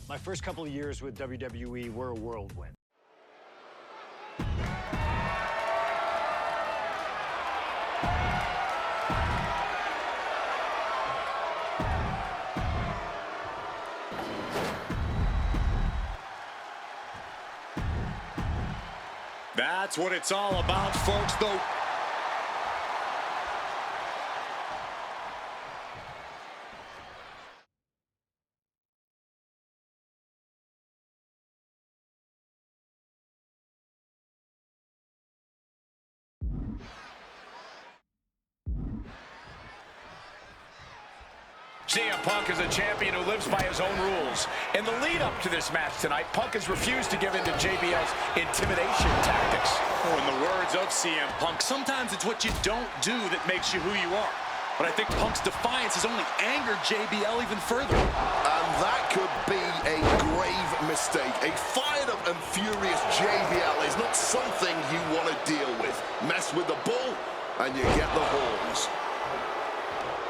My first couple of years with WWE were a whirlwind. That's what it's all about, folks, though. CM Punk is a champion who lives by his own rules. In the lead-up to this match tonight, Punk has refused to give in to JBL's intimidation tactics. Oh, in the words of CM Punk, sometimes it's what you don't do that makes you who you are. But I think Punk's defiance has only angered JBL even further. And that could be a grave mistake. A fired up and furious JBL is not something you want to deal with. Mess with the bull, and you get the horns.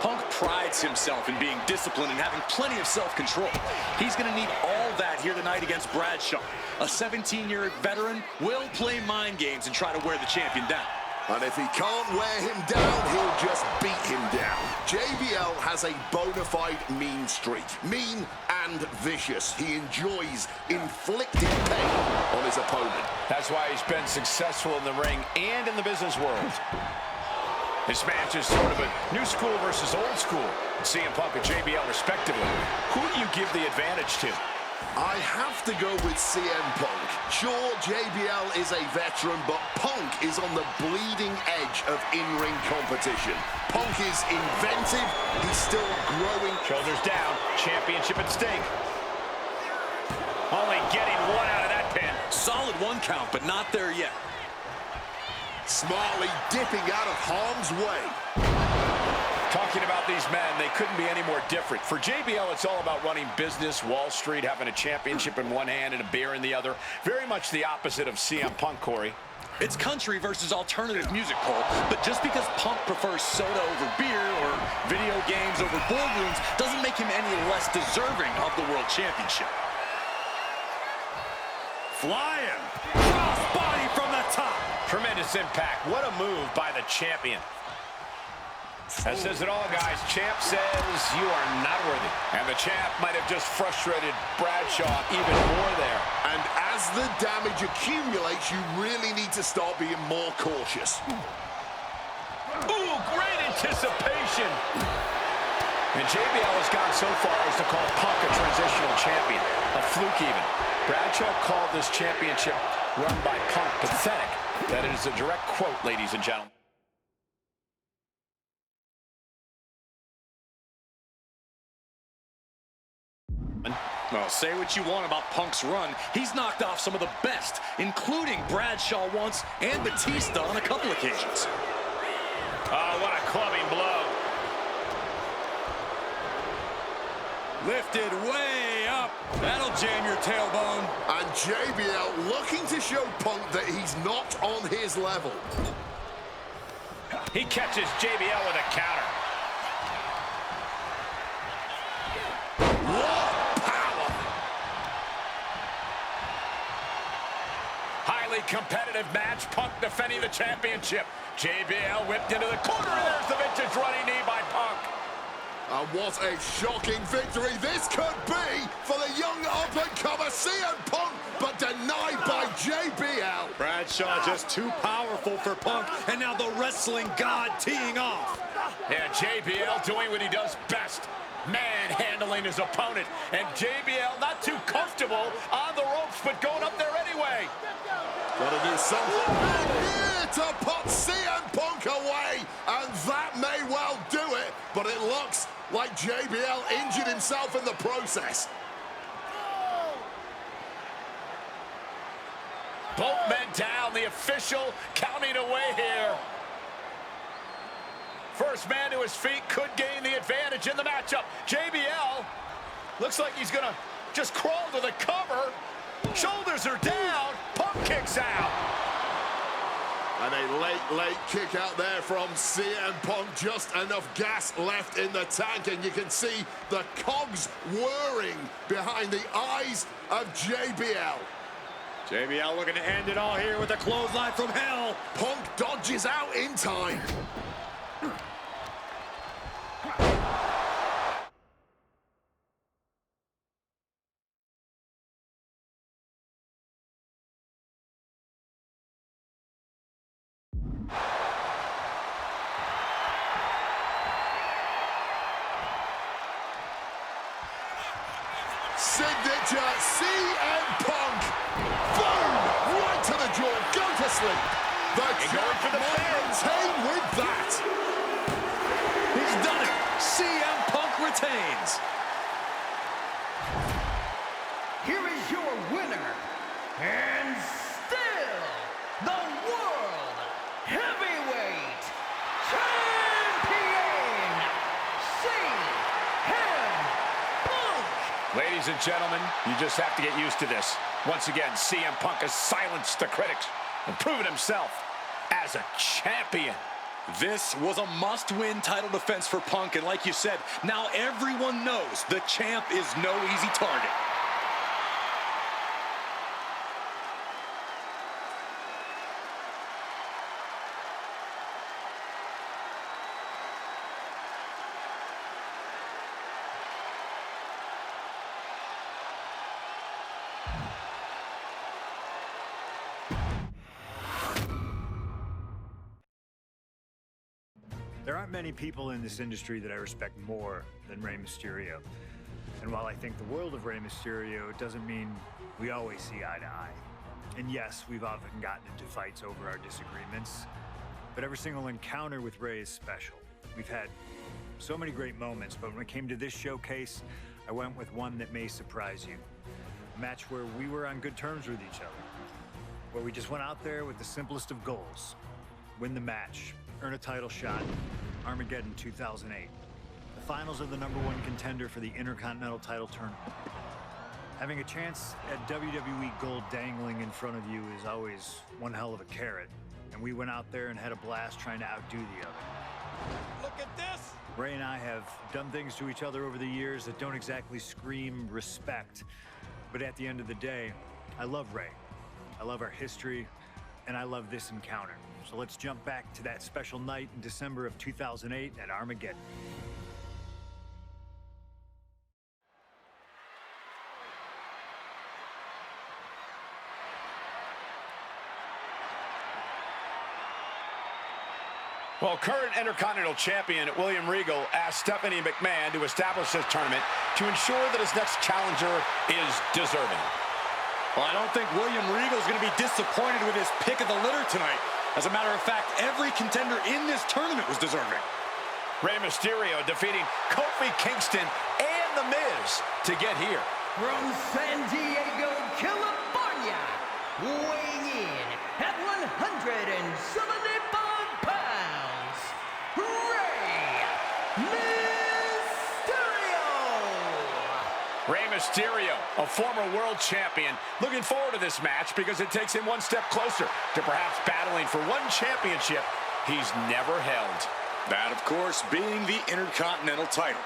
Punk prides himself in being disciplined and having plenty of self-control. He's going to need all that here tonight against Bradshaw. A 17-year veteran will play mind games and try to wear the champion down. And if he can't wear him down, he'll just beat him down. JBL has a bona fide mean streak. Mean and vicious. He enjoys inflicting pain on his opponent. That's why he's been successful in the ring and in the business world. This match is sort of a new school versus old school. CM Punk and JBL respectively. Who do you give the advantage to? I have to go with CM Punk. Sure, JBL is a veteran, but Punk is on the bleeding edge of in-ring competition. Punk is inventive. He's still growing. Shoulders down. Championship at stake. Only getting one out of that pin. Solid one count, but not there yet. Smartly dipping out of harm's way. Talking about these men, they couldn't be any more different. For JBL, it's all about running business, Wall Street, having a championship in one hand and a beer in the other. Very much the opposite of CM Punk, Corey. It's country versus alternative music, Cole. But just because Punk prefers soda over beer or video games over boardrooms doesn't make him any less deserving of the World Championship. Flying. Crossbody from the top. Tremendous impact. What a move by the champion. That says it all, guys. Champ says you are not worthy. And the champ might have just frustrated Bradshaw even more there. And as the damage accumulates, you really need to start being more cautious. Ooh, great anticipation. And JBL has gone so far as to call Punk a transitional champion. A fluke even. Bradshaw called this championship run by Punk pathetic. That is a direct quote, ladies and gentlemen. Well, say what you want about Punk's run. He's knocked off some of the best, including Bradshaw once and Batista on a couple occasions. Oh, what a clubbing blow. Lifted way up. That'll jam your tailbone. And JBL looking to show Punk that he's not on his level. He catches JBL with a counter. Competitive match. Punk defending the championship. JBL whipped into the corner, and there's the vintage running knee by Punk. And what a shocking victory this could be for the young up-and-comer CM Punk, but denied by JBL. Bradshaw just too powerful for Punk, and now the wrestling god teeing off. Yeah, JBL doing what he does best. Manhandling his opponent. And JBL not too comfortable on the ropes, but going up there anyway. Gotta do something here to put CM Punk away, and that may well do it, but it looks like JBL injured himself in the process. Both men down, the official counting away here. First man to his feet could gain the advantage in the matchup. JBL looks like he's gonna just crawl to the cover. Shoulders are down. Punk kicks out. And a late kick out there from CM Punk. Just enough gas left in the tank, and you can see the cogs whirring behind the eyes of JBL. JBL looking to end it all here with a clothesline from hell. Punk dodges out in time. Signature CM Punk. Boom! Right to the jaw. Go to sleep. The champ might retain with that. He's done it. CM Punk retains. Here is your winner, and still the World Heavyweight Champion, CM Punk. Ladies and gentlemen, you just have to get used to this. Once again, CM Punk has silenced the critics and proven himself as a champion. This was a must-win title defense for Punk, and like you said, now everyone knows the champ is no easy target. There aren't many people in this industry that I respect more than Rey Mysterio. And while I think the world of Rey Mysterio, doesn't mean we always see eye to eye. And yes, we've often gotten into fights over our disagreements, but every single encounter with Rey is special. We've had so many great moments, but when it came to this showcase, I went with one that may surprise you. A match where we were on good terms with each other, where we just went out there with the simplest of goals: win the match, earn a title shot. Armageddon 2008. The finals of the #1 contender for the Intercontinental title tournament. Having a chance at WWE gold dangling in front of you is always one hell of a carrot. And we went out there and had a blast trying to outdo the other. Look at this! Rey and I have done things to each other over the years that don't exactly scream respect. But at the end of the day, I love Rey. I love our history, and I love this encounter. So let's jump back to that special night in December of 2008 at Armageddon. Well, current Intercontinental Champion William Regal asked Stephanie McMahon to establish this tournament to ensure that his next challenger is deserving. Well, I don't think William Regal is going to be disappointed with his pick of the litter tonight. As a matter of fact, every contender in this tournament was deserving. Rey Mysterio defeating Kofi Kingston and The Miz to get here. From San Diego, California, weighing in at 175 pounds, Rey Mysterio! Rey Mysterio, a former world champion, looking forward to this match because it takes him one step closer to perhaps battling for one championship he's never held. That, of course, being the Intercontinental title.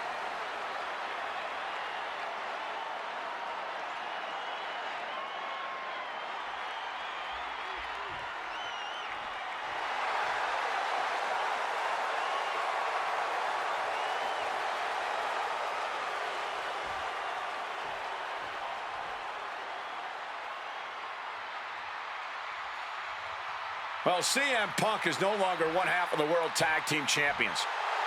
Well, CM Punk is no longer one half of the World Tag Team Champions.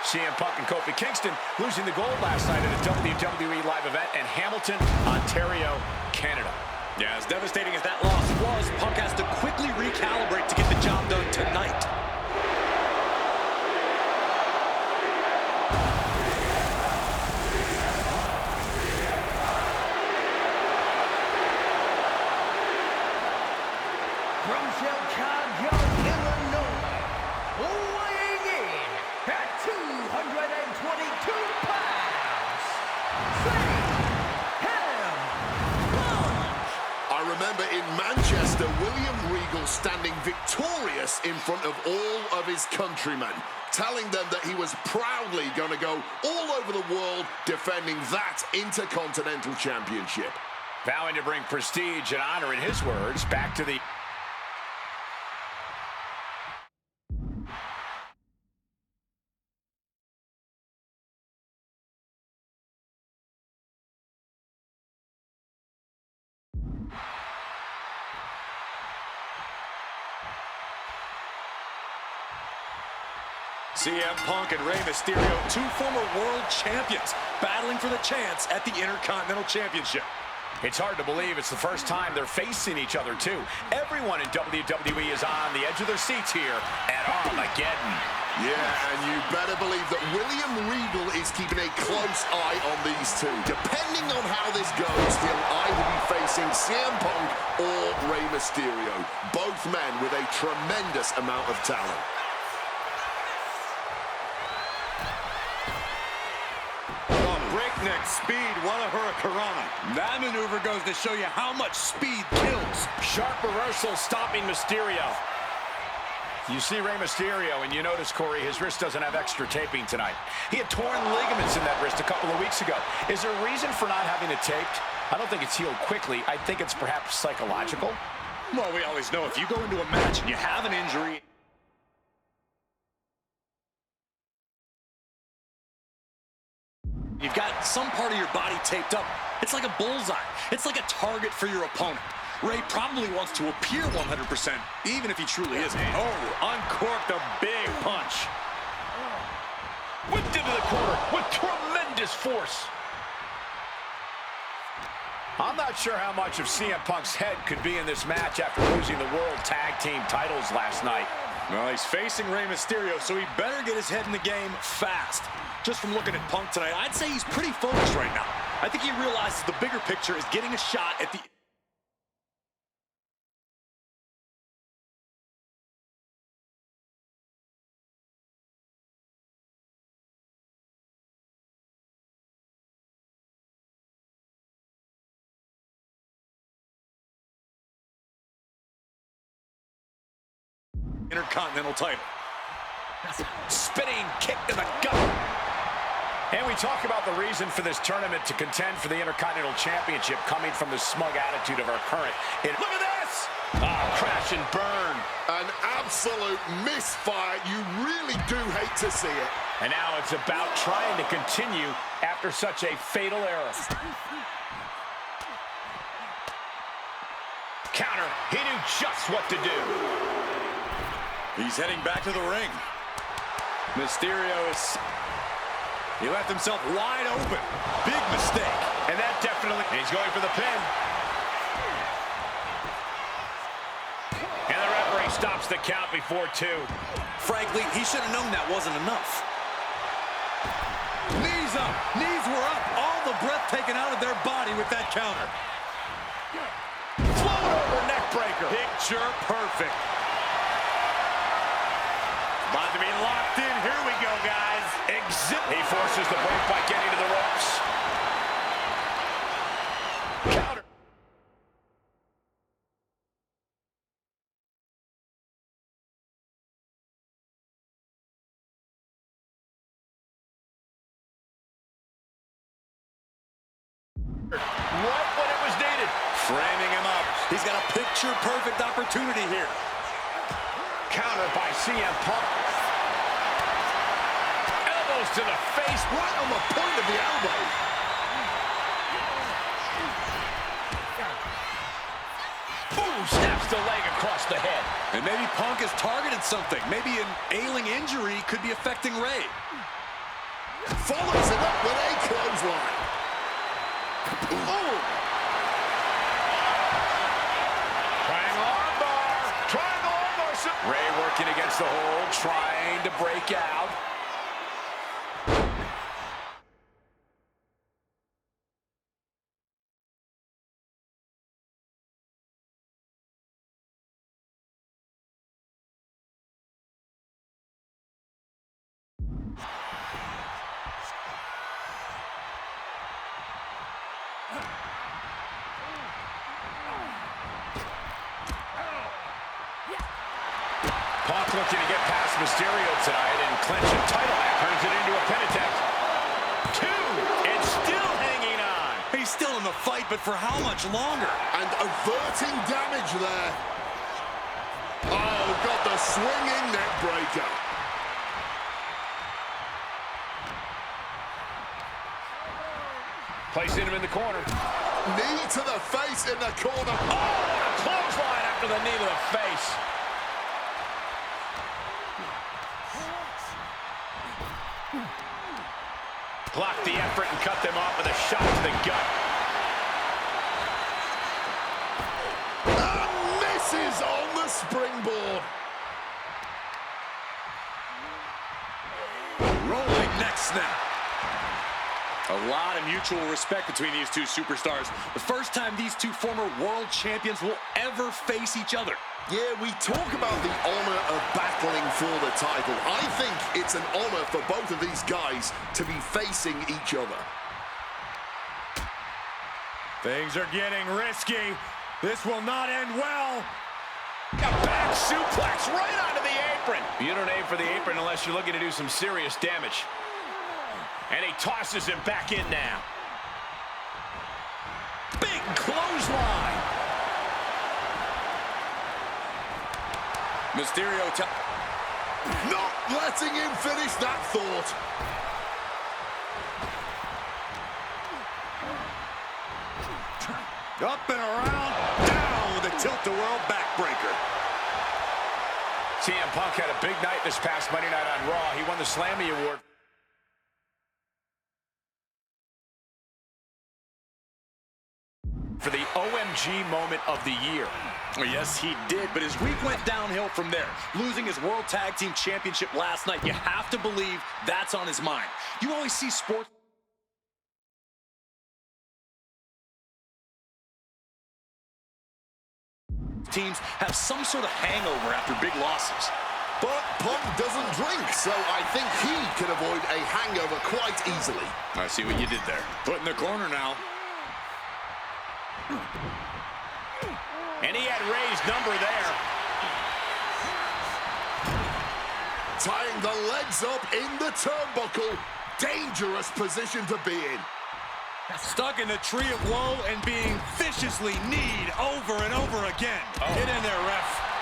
CM Punk and Kofi Kingston losing the gold last night at a WWE live event in Hamilton, Ontario, Canada. Yeah, as devastating as that loss was, Punk has to quickly recalibrate to get the job done tonight. From Chicago, Illinois, weighing in at 222 pounds, CM Punk! I remember in Manchester, William Regal Mysterio standing victorious in front of all of his countrymen, telling them that he was proudly going to go all over the world defending that Intercontinental Championship. Vowing to bring prestige and honor, in his words, back to the... CM Punk and Rey Mysterio, two former world champions, battling for the chance at the Intercontinental Championship. It's hard to believe it's the first time they're facing each other, too. Everyone in WWE is on the edge of their seats here at Armageddon. Yeah, and you better believe that William Regal is keeping a close eye on these two. Depending on how this goes, he'll either be facing CM Punk or Rey Mysterio. Both men with a tremendous amount of talent. Breakneck speed, what a hurricanrana. That maneuver goes to show you how much speed kills. Sharp reversal stopping Mysterio. You see Rey Mysterio, and you notice, Corey, his wrist doesn't have extra taping tonight. He had torn ligaments in that wrist a couple of weeks ago. Is there a reason for not having it taped? I don't think it's healed quickly. I think it's perhaps psychological. Well, we always know if you go into a match and you have an injury, you've got some part of your body taped up. It's like a bullseye. It's like a target for your opponent. Rey probably wants to appear 100%, even if he truly isn't. Oh, uncorked a big punch. Whipped into the corner with tremendous force. I'm not sure how much of CM Punk's head could be in this match after losing the World Tag Team titles last night. Well, he's facing Rey Mysterio, so he better get his head in the game fast. Just from looking at Punk tonight, I'd say he's pretty focused right now. I think he realizes the bigger picture is getting a shot at the... Intercontinental title. Spinning kick to the gut. And we talk about the reason for this tournament to contend for the Intercontinental Championship coming from the smug attitude of our current. Look at this! Crash and burn. An absolute misfire. You really do hate to see it. And now it's about trying to continue after such a fatal error. Counter. He knew just what to do. He's heading back to the ring. Mysterio is... He left himself wide open. Big mistake. And that definitely... He's going for the pin. And the referee stops the count before 2. Frankly, he should have known that wasn't enough. Knees up. Knees were up. All the breath taken out of their body with that counter. Float over neck breaker. Picture perfect. About to be locked in. Here we go, guys. He forces the break by getting to the ropes. Counter. Right when it was needed. Framing him up. He's got a picture-perfect opportunity here. Counter by CM Punk. Elbows to the face, right on the point of the elbow. Ooh, snaps the leg across the head. And maybe Punk has targeted something. Maybe an ailing injury could be affecting Rey. Follows it up with a clothesline. Ooh. Triangle armbar. Rey working against the hold, trying to break out. Punk looking to get past Mysterio tonight and clinch a title. Turns it into a pin attempt. 2, and still hanging on. He's still in the fight, but for how much longer? And averting damage there. Oh, got the swinging neck breaker. Placing him in the corner. Knee to the face in the corner. Oh, a clothesline after the knee to the face. Blocked the effort and cut them off with a shot to the gut. And misses on the springboard. Rolling neck snap. A lot of mutual respect between these two superstars. The first time these two former world champions will ever face each other. Yeah, we talk about the honor of battling for the title. I think it's an honor for both of these guys to be facing each other. Things are getting risky. This will not end well. A back suplex right onto the apron. You don't aim for the apron unless you're looking to do some serious damage. And he tosses him back in now. Big clothesline. Mysterio Not letting him finish that thought. up and around, down with a tilt-the-world backbreaker. CM Punk had a big night this past Monday night on Raw. He won the Slammy Award for the OMG moment of the year. Well, yes, he did, but his week went downhill from there. Losing his World Tag Team Championship last night, you have to believe that's on his mind. You always see sports teams have some sort of hangover after big losses. But Punk doesn't drink, so I think he can avoid a hangover quite easily. I see what you did there. Put in the corner now. And he had Ray's number there. Tying the legs up in the turnbuckle. Dangerous position to be in. Stuck in the tree of woe and being viciously kneed over and over again. Get in there, ref.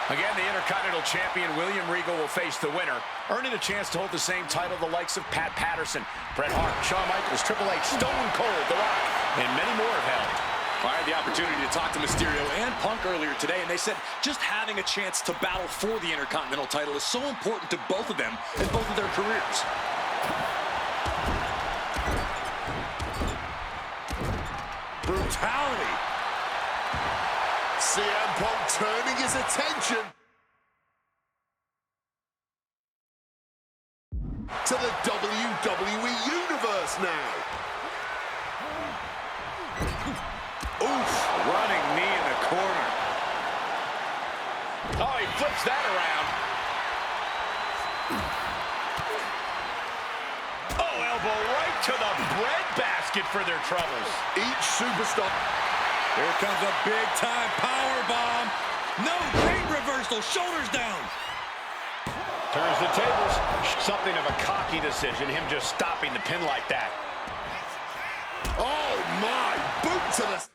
Again, the Intercontinental Champion William Regal will face the winner, earning a chance to hold the same title the likes of Pat Patterson, Bret Hart, Shawn Michaels, Triple H, Stone Cold, The Rock, and many more have held. I had the opportunity to talk to Mysterio and Punk earlier today, and they said just having a chance to battle for the Intercontinental title is so important to both of them in both of their careers. Brutality. CM Punk turning his attention to the WWE Universe now. Oof, running knee in the corner. Oh, he flips that around. Oh, elbow right to the breadbasket for their troubles. Each superstar. Here comes a big-time power bomb. No, great reversal, shoulders down. Turns the tables. Something of a cocky decision, him just stopping the pin like that. Oh my, boot to the...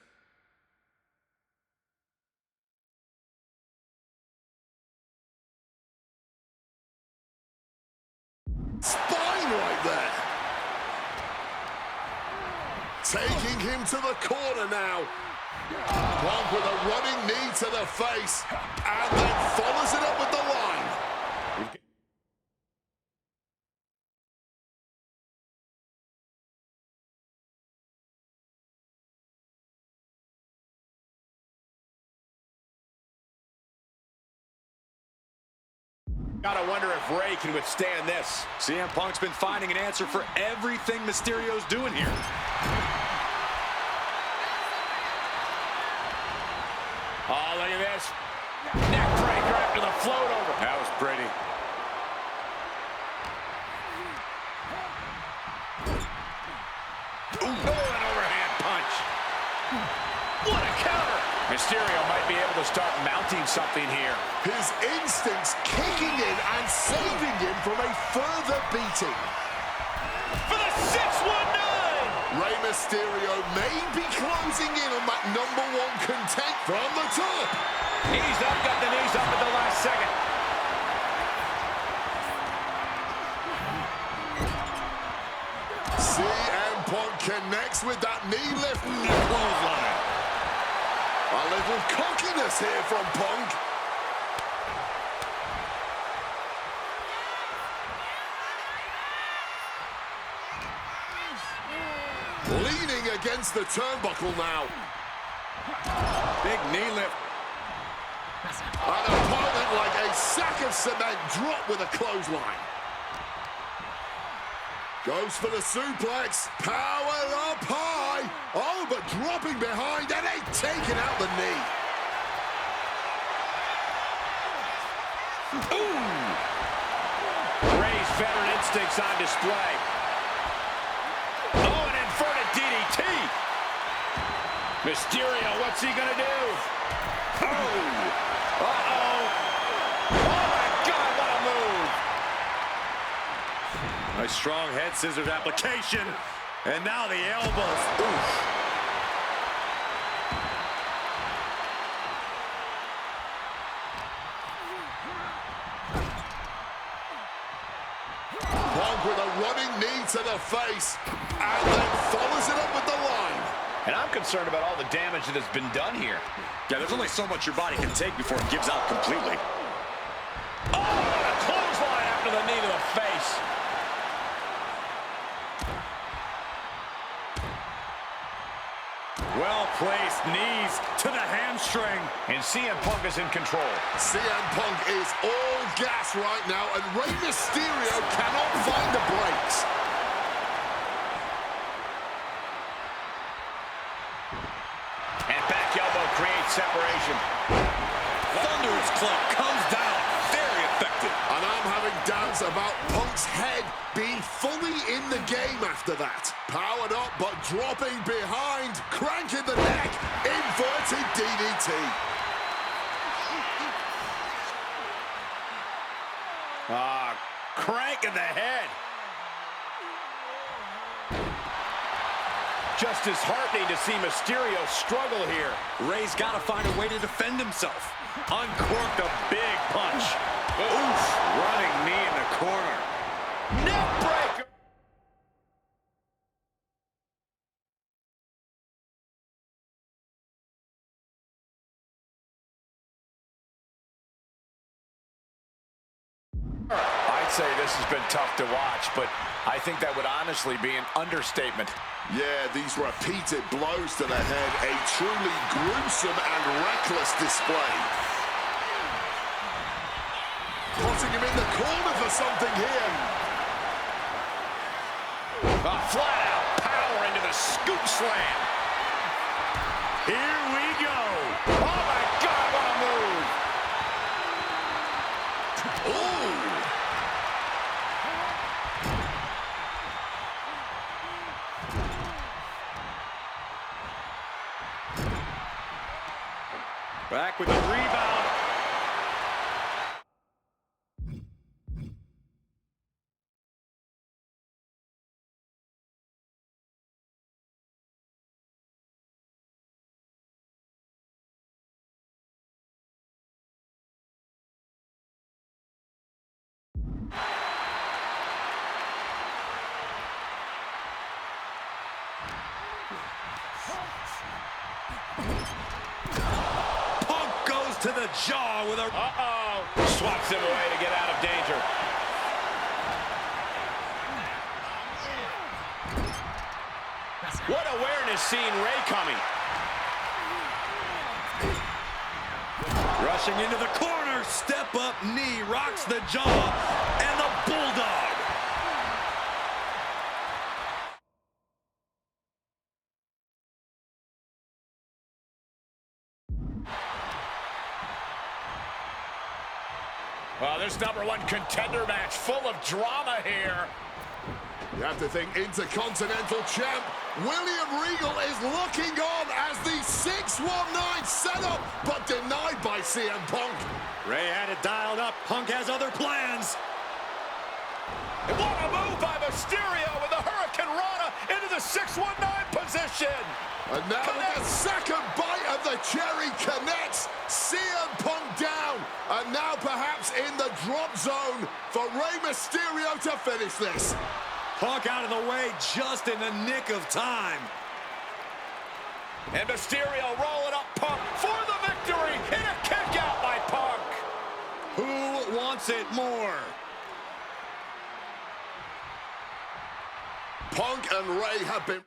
spine right there. Taking him to the corner now. Punk with a running knee to the face, and then follows it up with the line. Gotta wonder if Ray can withstand this. CM Punk's been finding an answer for everything Mysterio's doing here. Oh, look at this. Neck breaker after the float over. That was pretty. Ooh, oh, an overhand punch. What a counter. Mysterio might be able to start mounting something here. His instincts kicking in and saving him from a further beating. For the 619! Rey Mysterio may be closing in on that #1 content from the top. He's up, got the knees up at the last second. CM Punk connects with that knee lift clothesline. A little cockiness here from Punk. Leaning against the turnbuckle now. Big knee lift. An opponent like a sack of cement dropped with a clothesline. Goes for the suplex. Powered up high. Oh, but dropping behind and they taking out the knee. Ooh! Rey's veteran instincts on display. Oh, an inverted DDT. Mysterio, what's he gonna do? Oh! Uh-oh! Oh, my God, what a move! Nice strong head scissors application. And now the elbows. Oof. Punk with a running knee to the face. And then follows it up with the line. And I'm concerned about all the damage that has been done here. Yeah, there's only so much your body can take before it gives out completely. Oh, a clothesline after the knee to the face. Well-placed knees to the hamstring. And CM Punk is in control. CM Punk is all gas right now, and Rey Mysterio cannot find the brakes. And back elbow creates separation. Thunderous club comes down. Very effective. And I'm having doubts about Punk's head being fully in the game after that. Powered up, but dropping behind. Cranking the neck. Inverted DDT. Crank in the head. Just disheartening to see Mysterio struggle here. Rey's got to find a way to defend himself. Uncorked a big punch. Oof. Running knee in the corner. Neck breaker. I'd say this has been tough to watch, but I think that would honestly be an understatement. Yeah, these repeated blows to the head, a truly gruesome and reckless display. Putting him in the corner for something here. Flat out power into the scoop slam. Here we go. Oh my God, what a move. Ooh. Back with the rebound. To the jaw with a... Swaps him away to get out of danger. What awareness seeing Rey coming. Rushing into the corner. Step up knee. Rocks the jaw. And the bulldog. Well, this #1 contender match full of drama here. You have to think Intercontinental Champ William Regal is looking on as the 619 setup, but denied by CM Punk. Ray had it dialed up. Punk has other plans. And what a move by Mysterio with the Hurricane Rana into the 619 position. And now the second bite of the cherry connects. CM Punk down. And now perhaps in the drop zone for Rey Mysterio to finish this. Punk out of the way just in the nick of time. And Mysterio rolling up Punk for the victory. And a kick out by Punk. Who wants it more? Punk and Rey have been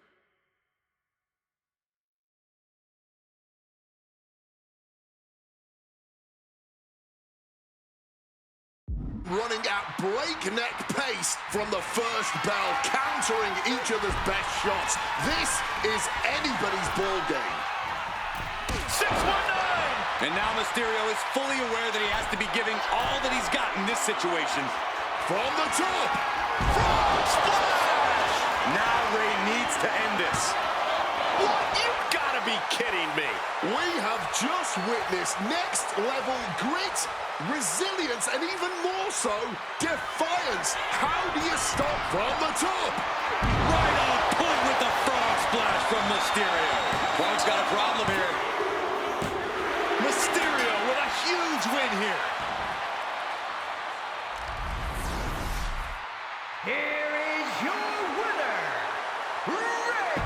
running at breakneck pace from the first bell, countering each other's best shots. This is anybody's ball game. 619! And now Mysterio is fully aware that he has to be giving all that he's got in this situation. From the top! Frog splash! Now Ray needs to end this. What? You've got to be kidding me. We have just witnessed next-level grit, resilience, and even more so, defiance. How do you stop from the top? Right on point with the frog splash from Mysterio. Punk's got a problem here. Mysterio with a huge win here. Here is your winner, Ray.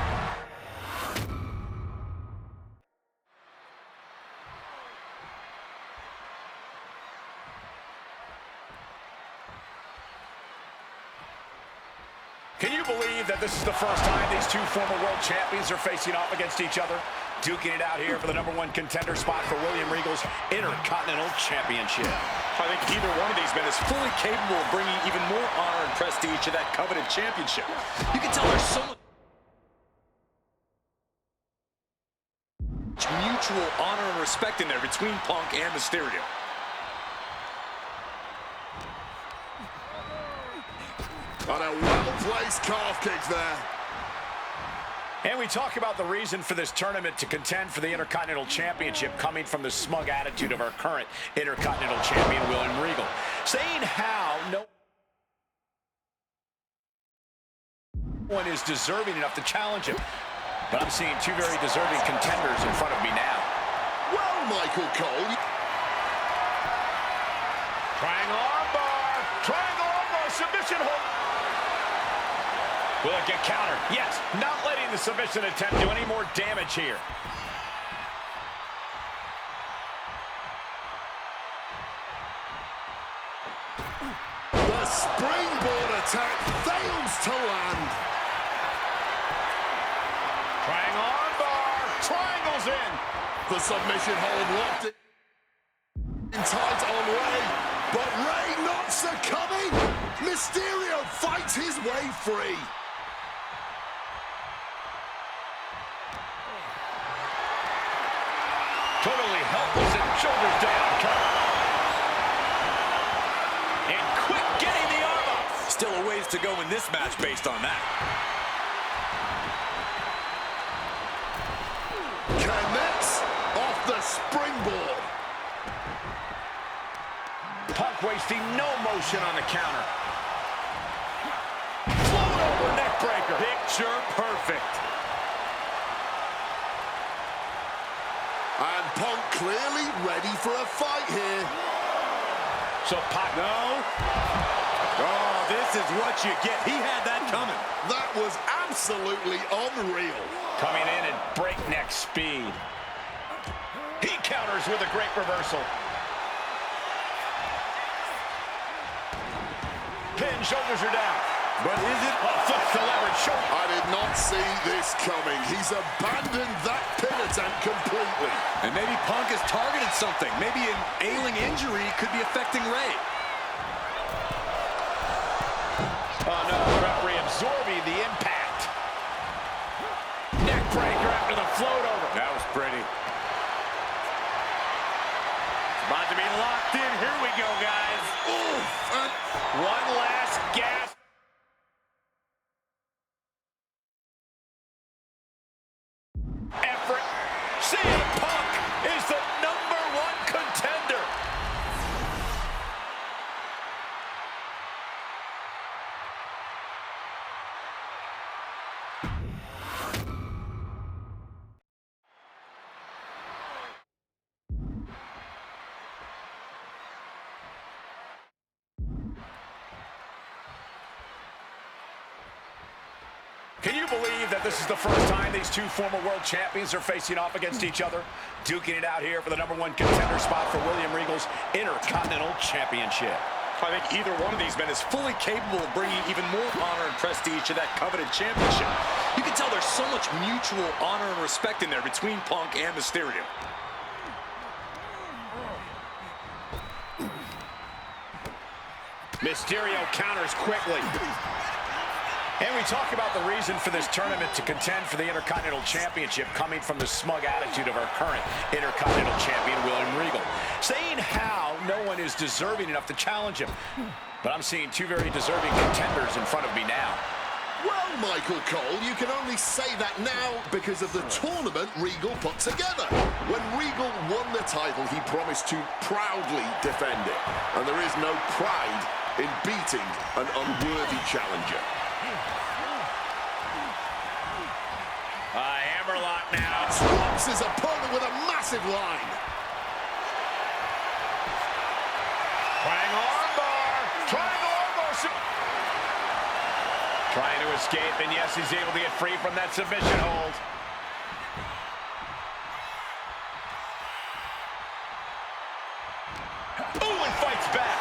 Can you believe that this is the first time these two former world champions are facing off against each other? Duking it out here for the #1 contender spot for William Regal's Intercontinental Championship. I think either one of these men is fully capable of bringing even more honor and prestige to that coveted championship. You can tell there's so much mutual honor and respect in there between Punk and Mysterio. On a well-placed calf kick there. And we talk about the reason for this tournament to contend for the Intercontinental Championship coming from the smug attitude of our current Intercontinental Champion, William Regal. Saying how no one is deserving enough to challenge him. But I'm seeing two very deserving contenders in front of me now. Well, Michael Cole. Triangle armbar, submission hold. Will it get countered? Yes, not letting the submission attempt do any more damage here. The springboard attack fails to land. Triangle armbar, triangles in. The submission hold locked it in tight on Ray, but Ray not succumbing. Mysterio fights his way free. Totally helpless and shoulders down. And quick getting the arm up. Still a ways to go in this match based on that. Connects off the springboard. Punk wasting no motion on the counter. Float over neck breaker. Picture perfect. And Punk clearly ready for a fight here. So Punk, no. Oh, this is what you get. He had that coming. That was absolutely unreal. Coming in at breakneck speed. He counters with a great reversal. Pin, shoulders are down. But is it? Oh, flips the leverage shoulder. I did not see this coming. He's abandoned that pin attempt completely. And maybe Punk has targeted something. Maybe an ailing injury could be affecting Ray. Oh no, the referee absorbing the impact. Neck breaker after the float over. That was pretty. It's about to be locked in. Here we go, guys. Oof, One last gasp. CM Punk is the #1 contender. Can you believe that this is the first time these two former world champions are facing off against each other? Duking it out here for the #1 contender spot for William Regal's Intercontinental Championship. I think either one of these men is fully capable of bringing even more honor and prestige to that coveted championship. You can tell there's so much mutual honor and respect in there between Punk and Mysterio. Mysterio counters quickly. And we talk about the reason for this tournament to contend for the Intercontinental Championship coming from the smug attitude of our current Intercontinental Champion, William Regal, saying how no one is deserving enough to challenge him. But I'm seeing two very deserving contenders in front of me now. Well, Michael Cole, you can only say that now because of the tournament Regal put together. When Regal won the title, he promised to proudly defend it. And there is no pride in beating an unworthy challenger. Hammerlock now. Drops his opponent with a massive line. Trying armbar. Trying to escape, and yes, he's able to get free from that submission hold. Ooh, and fights back.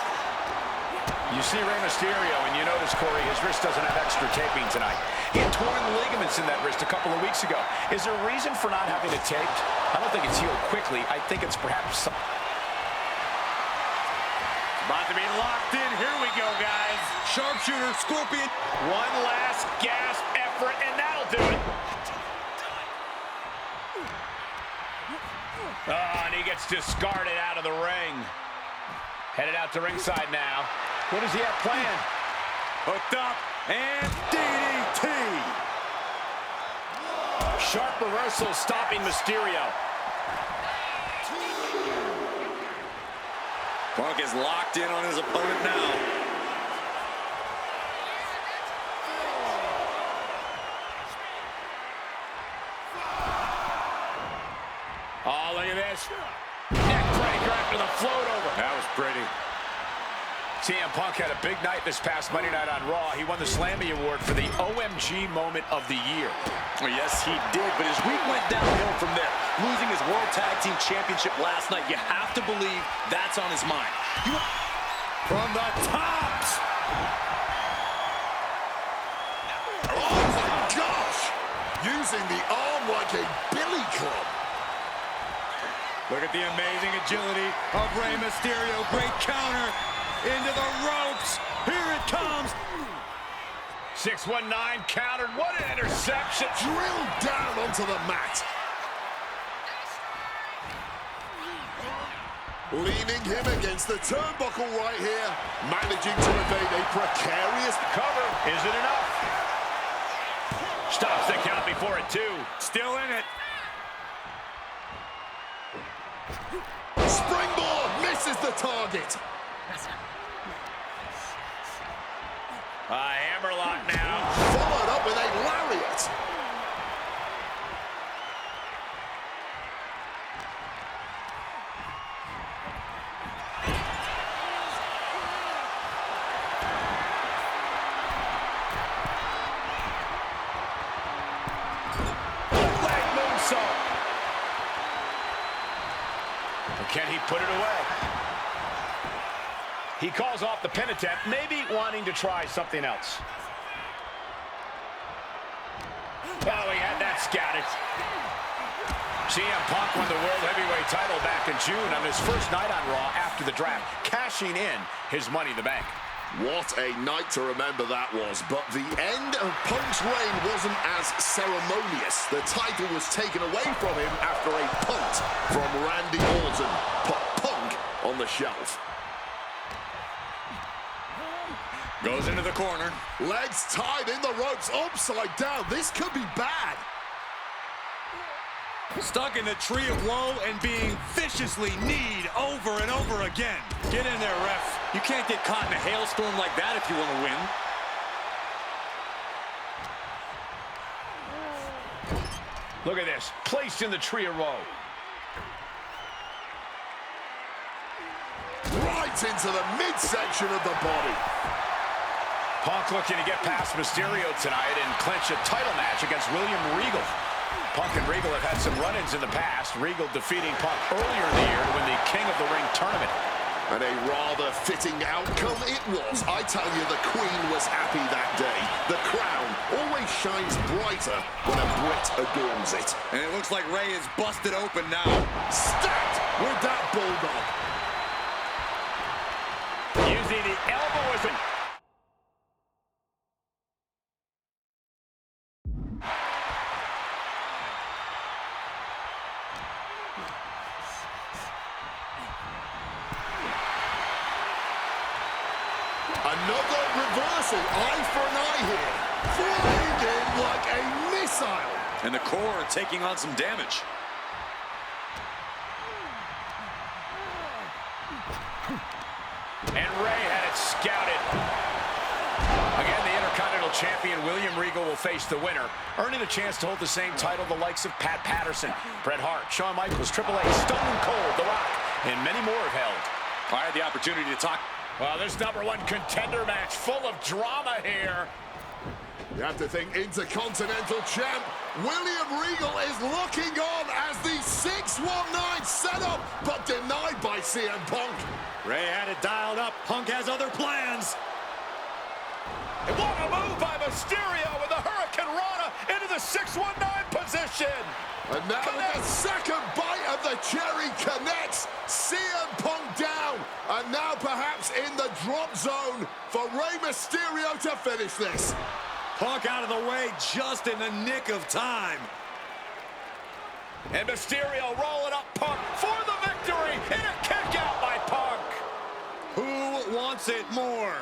You see Rey Mysterio, and you notice, Corey, his wrist doesn't have extra taping tonight. He had torn ligaments in that wrist a couple of weeks ago. Is there a reason for not having it taped? I don't think it's healed quickly. I think it's perhaps some... About to be locked in. Here we go, guys. Sharpshooter, Scorpion. One last gasp effort, and that'll do it. Oh, and he gets discarded out of the ring. Headed out to ringside now. What does he have planned? Hooked up, and DDT. Sharp reversal stopping Mysterio. Punk is locked in on his opponent now. Oh, look at this. Neck breaker after the float over. That was pretty. CM Punk had a big night this past Monday night on Raw. He won the Slammy Award for the OMG Moment of the Year. Well, yes, he did, but his week went downhill from there. Losing his World Tag Team Championship last night, you have to believe that's on his mind. From the tops! Oh my gosh! Using the arm like a billy club. Look at the amazing agility of Rey Mysterio. Great counter into the ropes. Here it comes. 619 countered. What an interception. Drilled down onto the mat. Leaning him against the turnbuckle right here. Managing to evade a precarious Cover. Is it enough? Stops the count before it, too. Still in it. springboard. Misses the target. Hammerlock now. Followed up with a lariat. Leg moonsault. Can he put it away? He calls off the pin attempt, maybe wanting to try something else. Oh, he had that scattered. CM Punk won the World Heavyweight title back in June on his first night on Raw after the draft, cashing in his Money in the Bank. What a night to remember that was, but the end of Punk's reign wasn't as ceremonious. The title was taken away from him after a punt from Randy Orton put Punk on the shelf. Goes into the corner. Legs tied in the ropes, upside down. This could be bad. Stuck in the tree of woe and being viciously kneed over and over again. Get in there, ref. You can't get caught in a hailstorm like that if you want to win. Look at this, placed in the tree of woe. Right into the midsection of the body. Punk looking to get past Mysterio tonight and clinch a title match against William Regal. Punk and Regal have had some run-ins in the past. Regal defeating Punk earlier in the year to win the King of the Ring tournament. And a rather fitting outcome it was. I tell you, the Queen was happy that day. The crown always shines brighter when a Brit adorns it. And it looks like Ray is busted open now. Stacked with that bulldog. Using the elbow as a... Another reversal, eye for an eye here. Flying in like a missile. And the core taking on some damage. And Ray had it scouted. Again, the Intercontinental Champion William Regal will face the winner, earning a chance to hold the same title the likes of Pat Patterson, Bret Hart, Shawn Michaels, Triple H, Stone Cold, The Rock, and many more have held. I had the opportunity to talk. Well, this #1 contender match full of drama here. You have to think Intercontinental Champ William Regal is looking on as the 619 setup, but denied by CM Punk. Ray had it dialed up. Punk has other plans. And what a move by Mysterio with the Hurricane Rana into the 619 position. And now the second bite of the cherry connects. CM Punk down. And now perhaps in the drop zone for Rey Mysterio to finish this. Punk out of the way just in the nick of time. And Mysterio rolling up Punk for the victory. And a kick out by Punk. Who wants it more?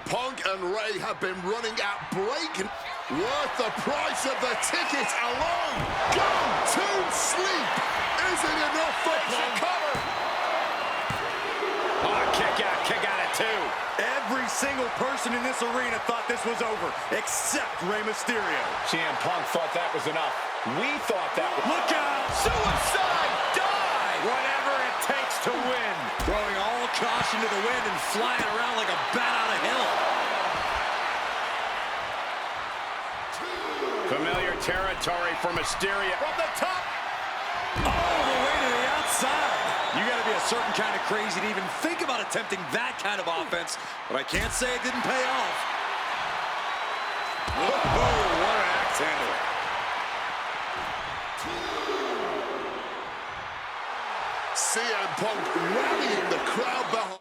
Punk and Ray have been running at break. Worth the price of the ticket alone. Go to sleep. Isn't enough for Punk. Cover. Oh, kick out at 2. Every single person in this arena thought this was over, except Rey Mysterio. CM Punk thought that was enough. We thought that was... Look out! Suicide dive! Whatever it takes to win. Throwing all caution to the wind and flying around like a bat out of hell. Familiar territory for Mysterio. From the top. All the way to the outside. You got to be a certain kind of crazy to even think about attempting that kind of offense, but I can't say it didn't pay off. Whoa, what an axe handle. CM Punk rallying the crowd behind.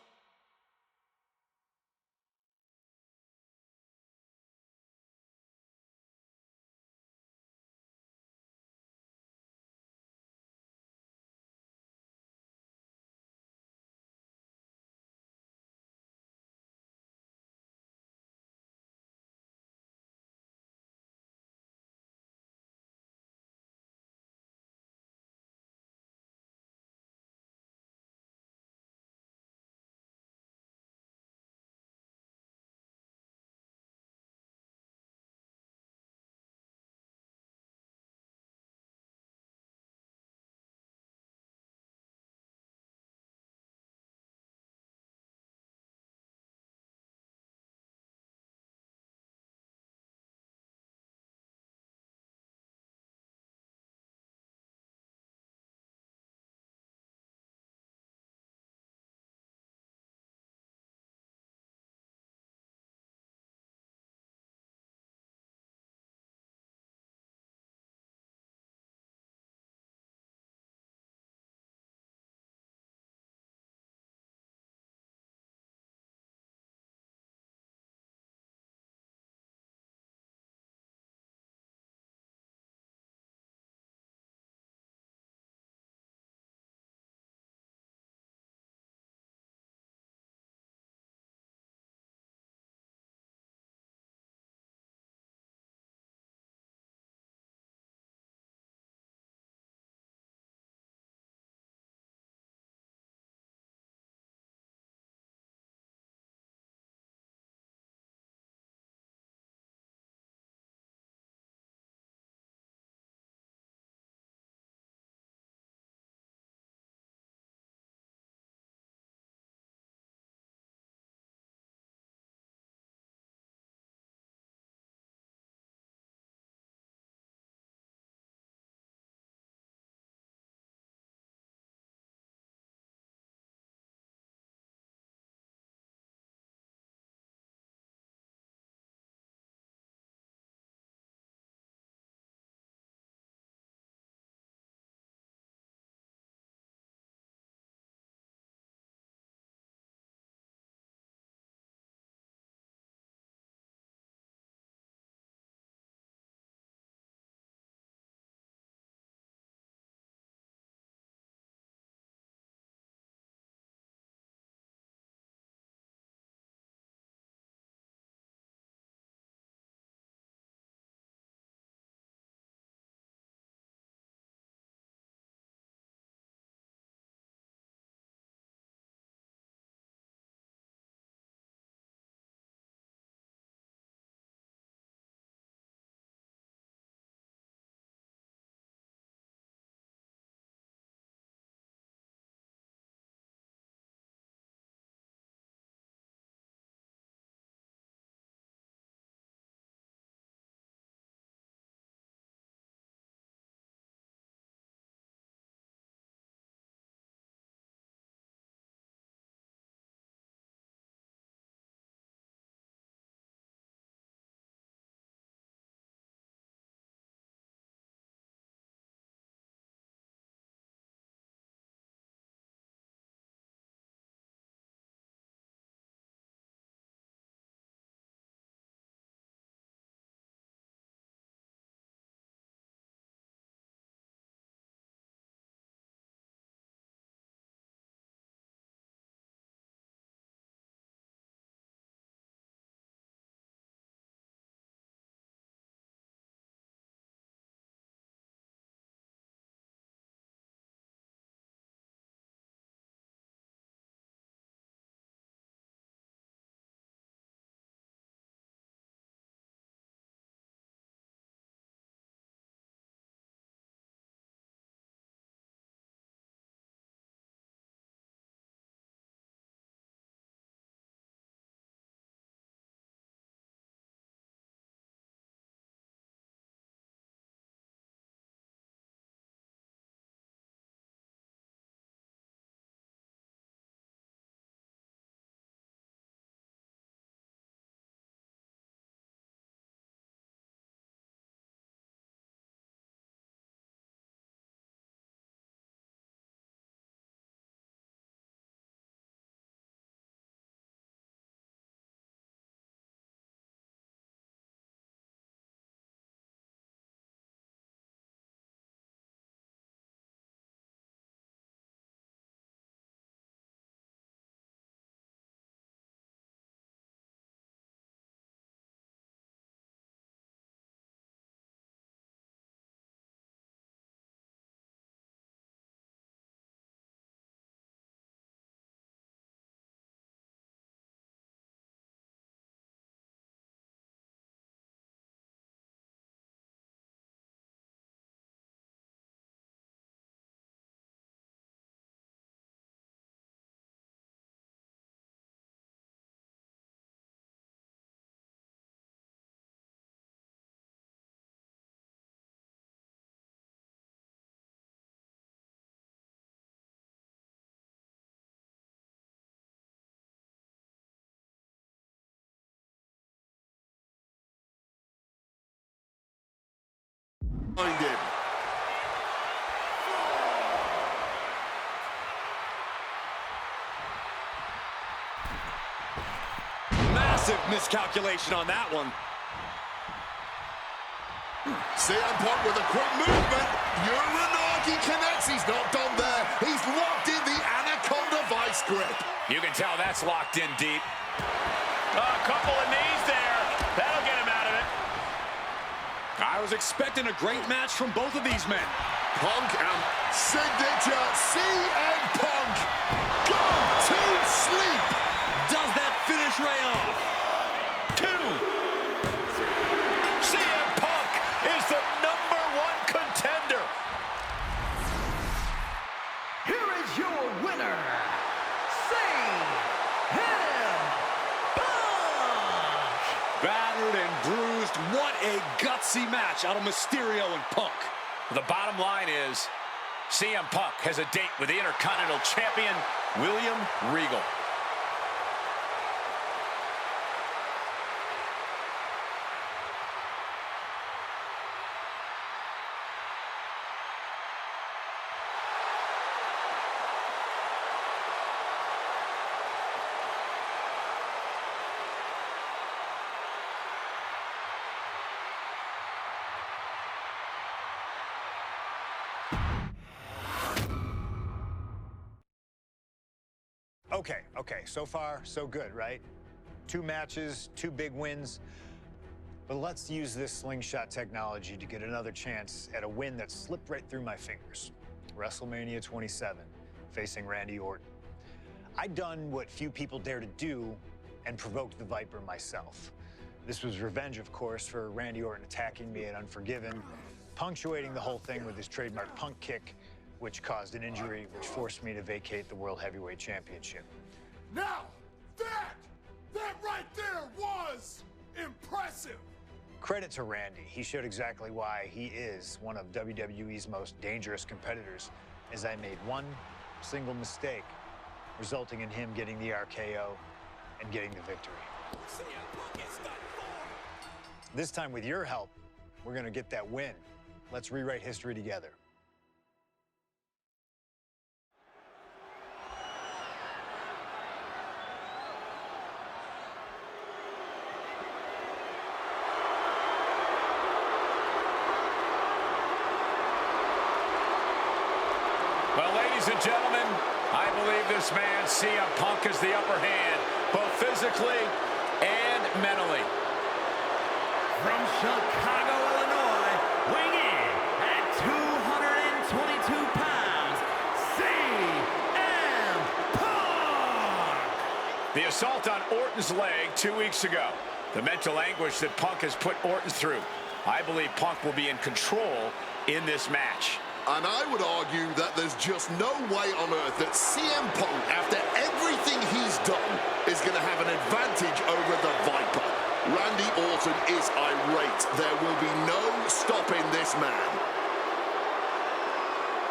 Massive miscalculation on that one. CM Punk with a quick movement. Uranagi connects. He's not done there. He's locked in the Anaconda Vice grip. You can tell that's locked in deep. A couple of knees there. That'll get him out of it. I was expecting a great match from both of these men. Punk and signature CM Punk. Go to sleep. Does that finish Ray off? 2. CM Punk is the #1 contender. Here is your winner, CM Punk! Battered and bruised. What a gutsy match out of Mysterio and Punk. The bottom line is CM Punk has a date with the Intercontinental Champion, William Regal. Okay, so far, so good, right? 2 matches, 2 big wins. But let's use this slingshot technology to get another chance at a win that slipped right through my fingers. WrestleMania 27, facing Randy Orton. I'd done what few people dare to do and provoked the Viper myself. This was revenge, of course, for Randy Orton attacking me at Unforgiven, punctuating the whole thing with his trademark punk kick, which caused an injury, which forced me to vacate the World Heavyweight Championship. Now, that right there was impressive. Credit to Randy. He showed exactly why he is one of WWE's most dangerous competitors, as I made one single mistake, resulting in him getting the RKO and getting the victory. This time, with your help, we're gonna get that win. Let's rewrite history together. Well, ladies and gentlemen, I believe this man, CM Punk, has the upper hand, both physically and mentally. From Chicago, Illinois, weighing in at 222 pounds, CM Punk! The assault on Orton's leg 2 weeks ago. The mental anguish that Punk has put Orton through. I believe Punk will be in control in this match. And I would argue that there's just no way on earth that CM Punk, after everything he's done, is going to have an advantage over the Viper. Randy Orton is irate. There will be no stopping this man.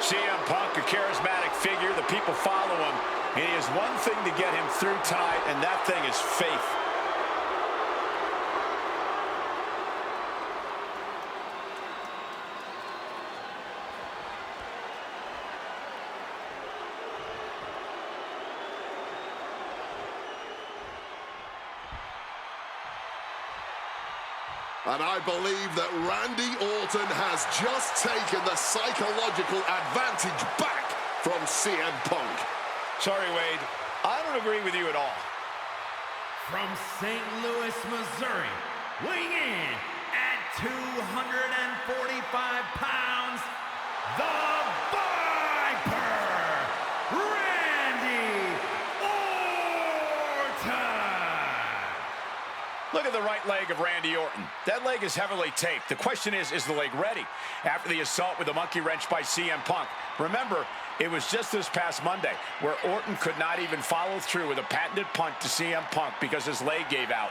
CM Punk, a charismatic figure. The people follow him. And he has one thing to get him through tonight, and that thing is faith. And I believe that Randy Orton has just taken the psychological advantage back from CM Punk. Sorry, Wade. I don't agree with you at all. From St. Louis, Missouri, weighing in at 245 pounds, the Viper, Randy Orton! Look at the right leg of Randy Orton. That leg is heavily taped. The question is the leg ready? After the assault with the monkey wrench by CM Punk. Remember, it was just this past Monday where Orton could not even follow through with a patented punt to CM Punk because his leg gave out.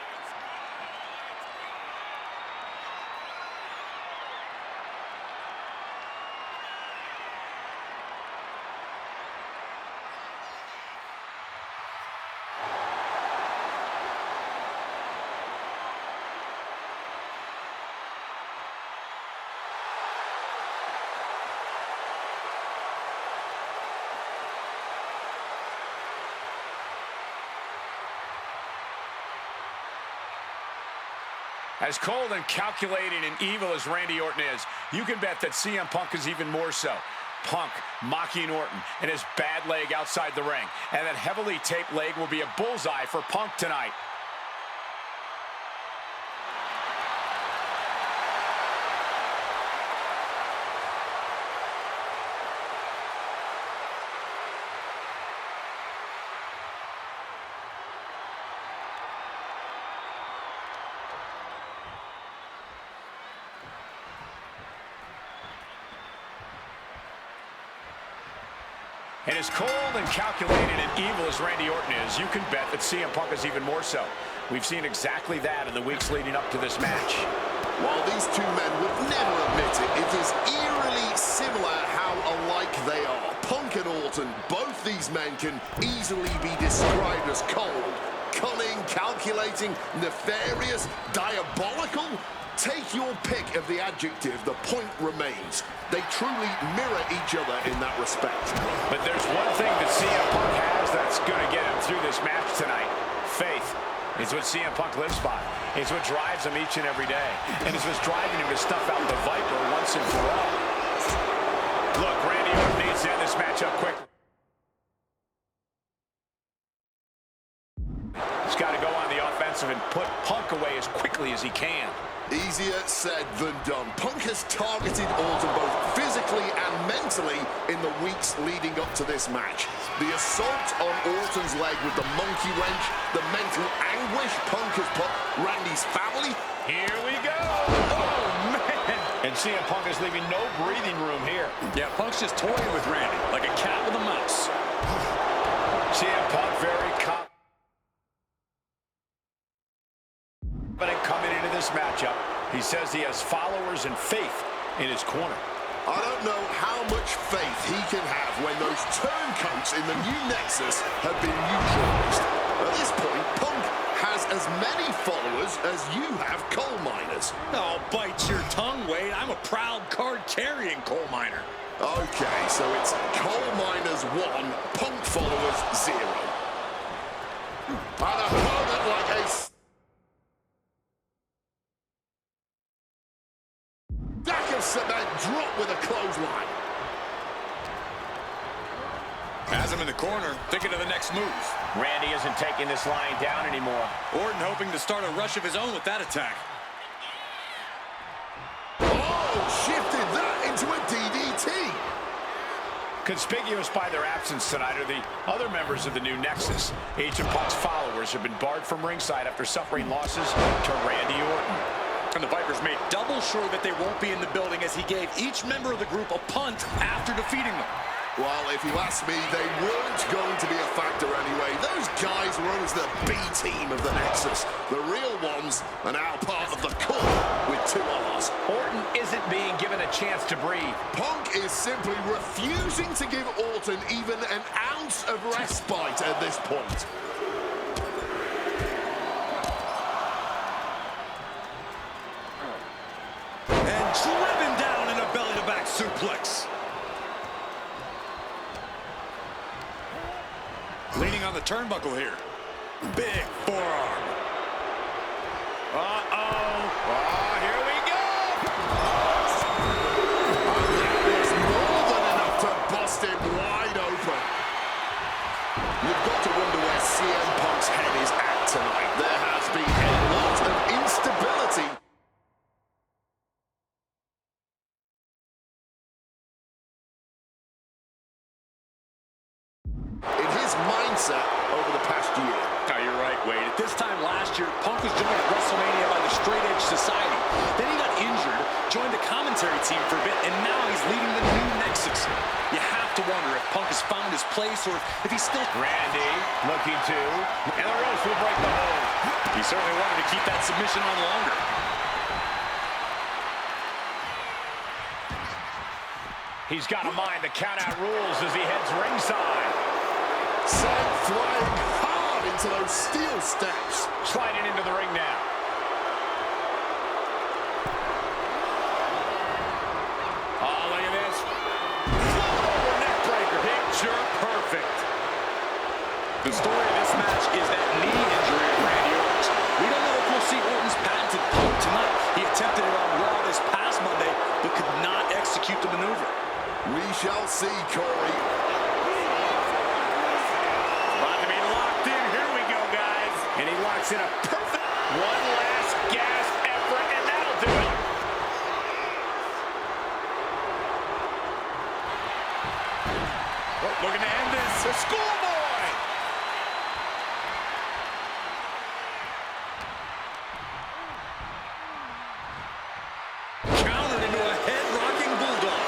As cold and calculating and evil as Randy Orton is, you can bet that CM Punk is even more so. Punk mocking Orton and his bad leg outside the ring. And that heavily taped leg will be a bullseye for Punk tonight. And as cold and calculated and evil as Randy Orton is, you can bet that CM Punk is even more so. We've seen exactly that in the weeks leading up to this match. While these two men would never admit it, it is eerily similar how alike they are. Punk and Orton, both these men can easily be described as cold, cunning, calculating, nefarious, diabolical. Take your pick of the adjective, the point remains. They truly mirror each other in that respect. But there's one thing that CM Punk has that's going to get him through this match tonight. Faith. It's what CM Punk lives by. It's what drives him each and every day. And it's what's driving him to stuff out the Viper once and for all. Look, Randy Orton needs to end this match up quickly. He's got to go on the offensive and put Punk away as quickly as he can. Easier said than done. Punk has targeted Orton both physically and mentally in the weeks leading up to this match. The assault on Orton's leg with the monkey wrench, the mental anguish Punk has put Randy's family. Here we go. Oh, man. And CM Punk is leaving no breathing room here. Yeah, Punk's just toying with Randy like a cat with a mouse. CM Punk very confident coming into this matchup. He says he has followers and faith in his corner. I don't know how much faith he can have when those turncoats in the new Nexus have been neutralized. At this point, Punk has as many followers as you have coal miners. Oh, bite your tongue, Wade. I'm a proud card-carrying coal miner. Okay, so it's coal miners 1, Punk followers 0. And a opponent like a stack of cement dropped with a clothesline. Has him in the corner, thinking of the next move. Randy isn't taking this lying down anymore. Orton hoping to start a rush of his own with that attack. Oh, shifted that into a DDT. Conspicuous by their absence tonight are the other members of the new Nexus. Each of Punk's followers have been barred from ringside after suffering losses to Randy Orton. And the Vipers made double sure that they won't be in the building as he gave each member of the group a punt after defeating them. Well, if you ask me, they weren't going to be a factor anyway. Those guys were always the B team of the Nexus. The real ones are now part of the core with 2 R's. Orton isn't being given a chance to breathe. Punk is simply refusing to give Orton even an ounce of respite at this point. And driven down in a belly-to-back suplex. Leaning on the turnbuckle here. Big forearm. Uh-oh. Oh, here we go. There's more than enough to bust him wide open. You've got to wonder where CM Punk's head is at tonight. There has been a lot of instability. In his mindset over the past year. Oh, you're right, Wade. At this time last year, Punk was joined at WrestleMania by the Straight Edge Society. Then he got injured, joined the commentary team for a bit, and now he's leading the new Nexus. You have to wonder if Punk has found his place or if he's still... Randy looking to, and the ropes will break the hold. He certainly wanted to keep that submission on longer. He's got to mind the count-out rules as he heads ringside. Sent flying hard into those steel steps. Sliding into the ring now. Oh, look at this. Over neck breaker. Picture perfect. The story of this match is that knee injury of Randy Orton. We don't know if we'll see Orton's patented Punk tonight. shall see, Corey. About to be locked in. Here we go, guys. And he locks in a perfect one last gasp effort, and that'll do it. Looking to end this. The schoolboy. Countered into a head-rocking bulldog.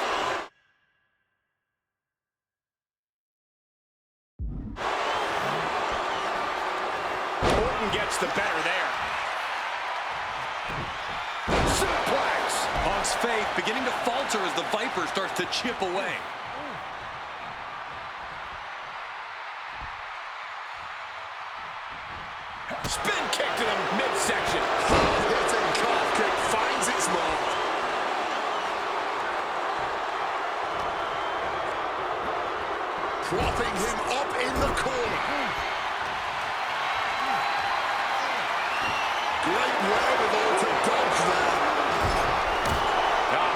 Orton gets the better there. Suplex. Punk's faith beginning to falter as the Viper starts to chip away. Spin kick to the midsection. Hard-hitting calf kick finds its mark. Propping him up in the corner. Great wherewithal to dodge there.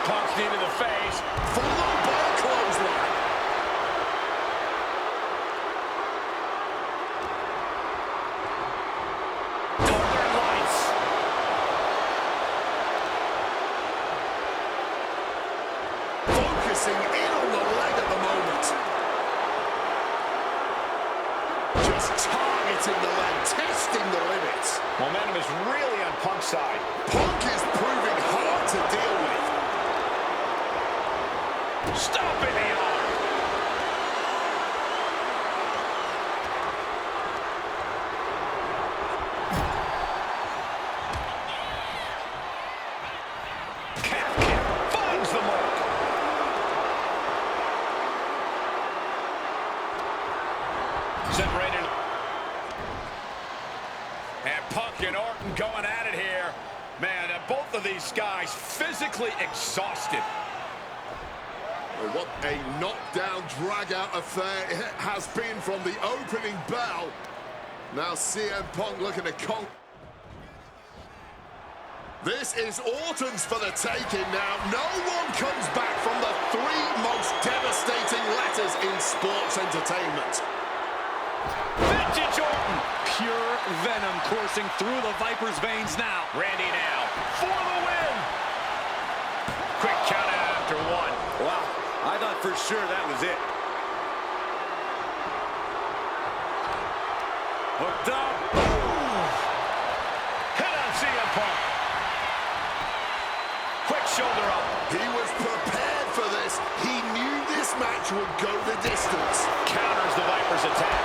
Punk's knee to the face. Followed by a clothesline. Northern Lights. Focusing in on the leg at the moment. Just targeting the leg, testing the limits. Momentum is really on Punk's side. Punk is proving hard to deal with. Stomping the arm. Calf kick finds the mark. Separated. And Punk and Orton going at it here. Man, both of these guys physically exhausted. What a knockdown, drag-out affair it has been from the opening bell. Now CM Punk looking to conquer. This is Orton's for the taking now. No one comes back from the three most devastating letters in sports entertainment. Vintage Orton. Pure venom coursing through the Viper's veins now. Randy now for the win. Quick count out after one. Wow, I thought for sure that was it. Hooked up. Hit on CM Punk. Quick shoulder up. He was prepared for this. He knew this match would go the distance. Counters the Viper's attack.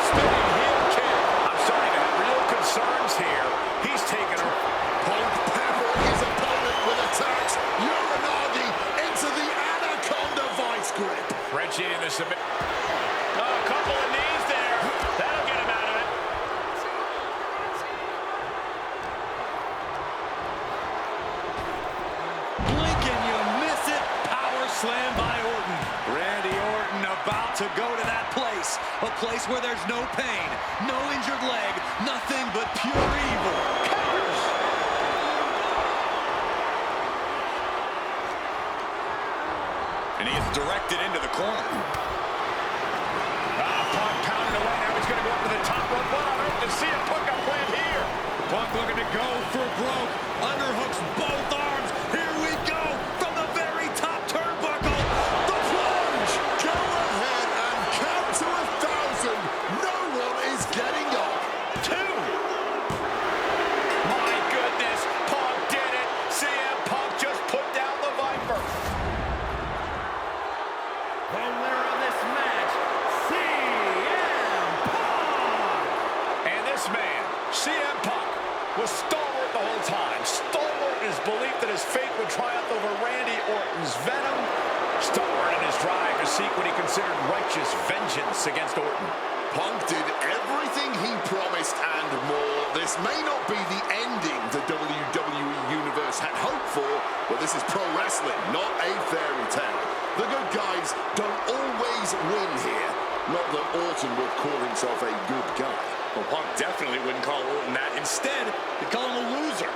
Spinning heel kick. I'm starting to have real concerns here. He's taking her. Punk peppering his opponent with attacks. Uranagi into the Anaconda vice grip. Wrenching in the submit. Oh, a couple of knees there. That'll get him out of it. Blink and you miss it. Power slam by Orton. Randy Orton about to go to that place. A place where there's no pain, no injured leg, nothing but pure evil. Counters. And he is directed into the corner. Punk pounding away. Now he's going to go up to the top rope. What on earth does CM Punk got planned here? Punk looking to go for broke. Underhooks both arms. Here we go from the very top turnbuckle. The plunge. Go ahead and count to 1,000. No one is getting up. 2. My goodness. Punk did it. CM Punk just put down the Viper. The winner of this match, CM Punk! And this man, CM Punk, was stalwart the whole time. Stalwart in his belief that his fate would triumph over Randy Orton's venom. Stalwart in his drive to seek what he considered righteous vengeance against Orton. Punk did everything he promised and more. This may not be the ending the WWE Universe had hoped for, but this is pro wrestling, not a fairy tale. The good guys don't always win here. Not that Orton would call himself a good guy. Well, Punk definitely wouldn't call Orton that. Instead, he'd call him a loser.